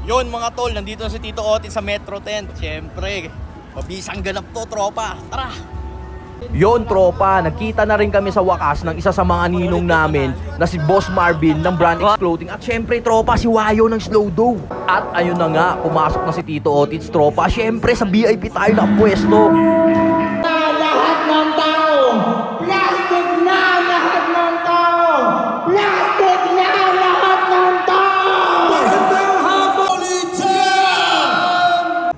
Yun mga tol, nandito na si Tito Otit sa Metro Tent. Siyempre, mabisang ganap to, tropa. Tara! Yon tropa, nagkita na rin kami sa wakas ng isa sa mga ninong namin na si Boss Marvin ng Brand X Clothing. At syempre tropa, si Wayo ng Slow Dough. At ayun na nga, pumasok na si Tito Otits tropa. Syempre sa VIP tayo nakapwesto. Lahat ng tao, plastic na lahat ng tao, plastic na lahat ng tao.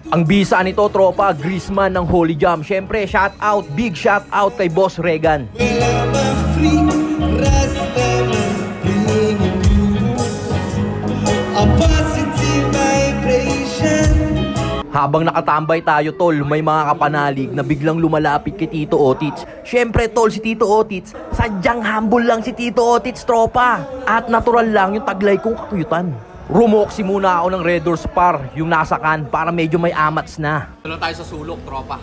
Ang bisa nito tropa, Griezmann ng Holy Jam. Syempre, shout out, big shout out kay Boss Regan. Habang nakatambay tayo tol, may mga kapanalig na biglang lumalapit kay Tito Otits. Syempre tol, si Tito Otits, sadyang humble lang si Tito Otits tropa. At natural lang yung taglay kong kakuyutan. Rumoksi muna ako ng Red Doors Par, yung nasa kan, para medyo may amats na. Dito tayo sa sulok, tropa.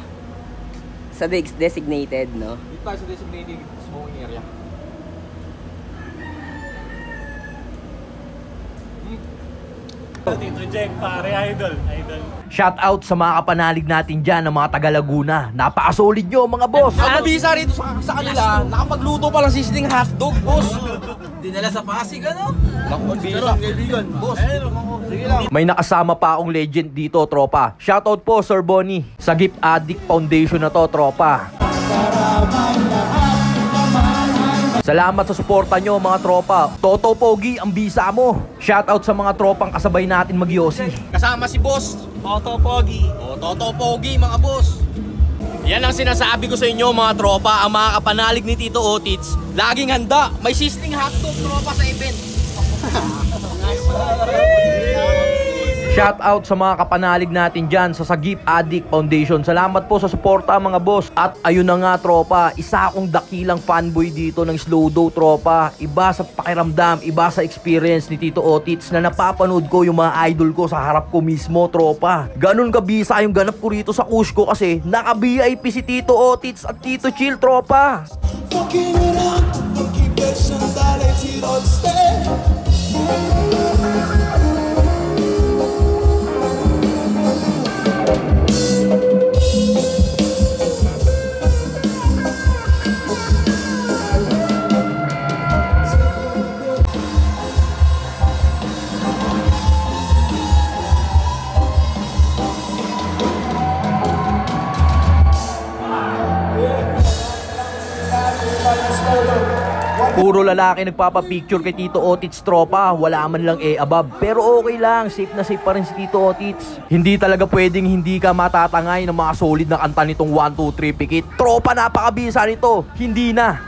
Sa designated, no? Dito tayo sa designated smoking area. Tito Jack, pare, idol. Shout out sa mga kapanalig natin dyan, ng mga taga Laguna. Napaka-solid nyo mga boss. Ang mabisa rito sa kanila, nakapagluto pa lang sisiling hotdog, boss. Dinala sa Pasig, ano? Naku, mabisa. Boss, sige lang. May nakasama pa akong legend dito, tropa. Shout out po, Sir Bonnie. Sa Gift Addict Foundation na to, tropa. Salamat sa suporta nyo mga tropa. Toto Pogi, ang bisa mo. Shoutout sa mga tropang kasabay natin magyosi. Kasama si Boss Toto Pogi. O, Toto Pogi mga boss. Yan ang sinasabi ko sa inyo mga tropa. Ang mga kapanalig ni Tito Otits, laging handa. May sizzling hotdog tropa sa event. Shout out sa mga kapanalig natin dyan sa Gift Addict Foundation. Salamat po sa suporta mga boss. At ayun na nga tropa, isa akong dakilang fanboy dito ng Slow Dough tropa. Iba sa pakiramdam, iba sa experience ni Tito Otits na napapanood ko yung mga idol ko sa harap ko mismo tropa. Ganun kabisa yung ganap ko rito sa kush ko kasi naka-VIP si Tito Otits at Tito Chill tropa. Fucking it up, fucking version, dale Tito stay. Puro lalaki nagpapapicture kay Tito Otits tropa. Wala man lang above. Pero okay lang, safe na safe pa rin si Tito Otits. Hindi talaga pwedeng hindi ka matatangay ng mga solid na kanta nitong 1, 2, 3 pikit. Tropa, napakabisa nito. Hindi na.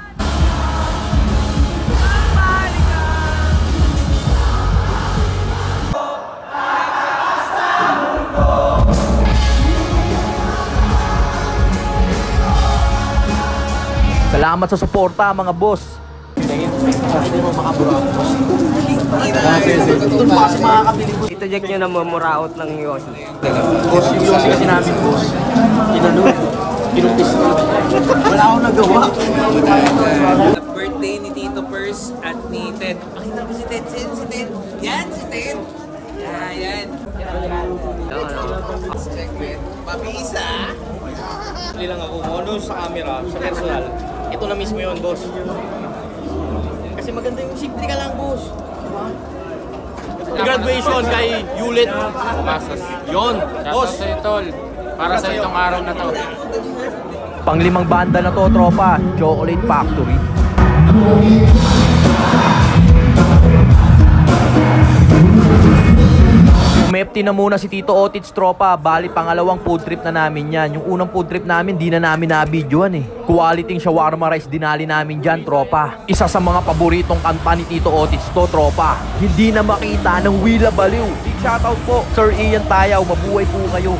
Salamat sa suporta mga boss. Tito Jack nyo na mamuraot ng Yossi. Boss, yung Yossi kasi namin, boss. Kinumpis na. Wala akong nagawa. Birthday ni Tito Pers at ni Ted. Pakita mo si Ted. Si Ted. Yan, si Ted. Yan. Check it. Pabisa. Hindi lang ako mono sa camera, sa personal. Ito na mismo yun, boss. Kasi maganda yung simple ka lang, boss. Diba? Graduation kay Yulit. Masas. Yun, boss. Shoutout sa'yo, tol. Para sa itong araw na to. Panglimang banda na to, tropa. Chocolate Factory. Umepti na muna si Tito Otits tropa. Bali pangalawang food trip na namin yan. Yung unang food trip namin di na namin na-videoan eh. Quality shawarma rice dinali namin dyan tropa. Isa sa mga paboritong kanta ni Tito Otits to tropa. Hindi na makita ng Wila Baliw. Big shoutout po Sir Ian Tayaw. Mabuhay po kayo.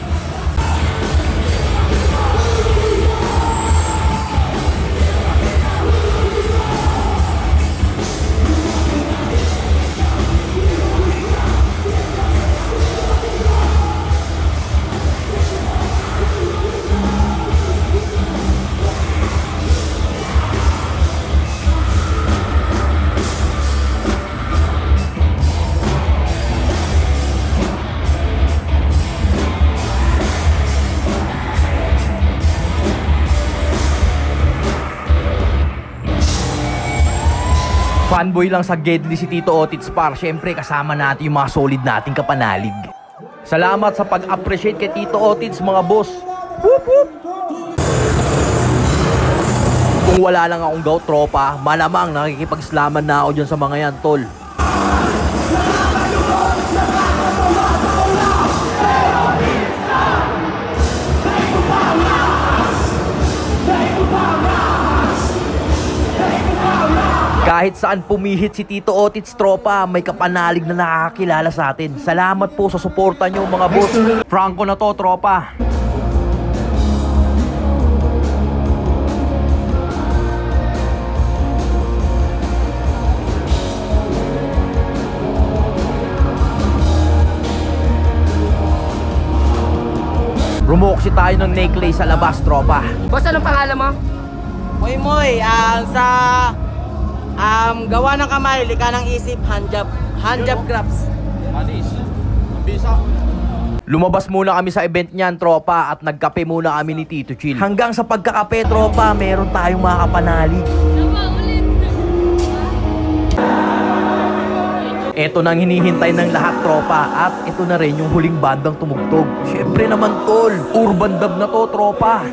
Fanboy lang sa Gedli si Tito Otits par. Siyempre kasama natin yung mga solid nating kapanalig. Salamat sa pag-appreciate kay Tito Otits mga boss. Whoop, whoop. Kung wala lang akong gout tropa, malamang nakikipag-slaman na ako dyan sa mga yan, tol. Kahit saan pumihit si Tito Otits tropa, may kapanalig na nakakakilala sa atin. Salamat po sa suporta nyo mga boss. Franco na to tropa. Rumoksi tayo ng necklace sa labas tropa. Boss, anong pangalan mo? Moy, gawa ng kamay, lika ng isip, handjob crafts. Anis. Ang bisa. Lumabas muna kami sa event niyan tropa at nagkape muna kami ni Tito Chill. Hanggang sa pagkakape tropa, meron tayong mga kapanalig. Ito nang hinihintay ng lahat tropa at ito na rin yung huling bandang tumugtog. Syempre naman tol, urban dub na to tropa.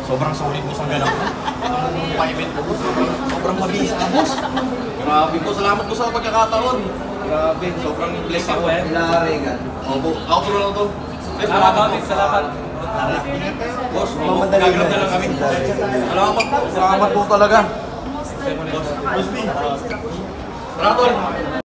Sobrang solid boss ang ganap. Pa-event po boss. Sobrang mabilis na boss. Grabe po. Salamat po sa pagkakataon. Grabe. Sobrang blessed ako. Opo. Outro na lang to. Salamat. Boss, gagrab na lang kami. Salamat po. Salamat po talaga. Boss B. Tara tol.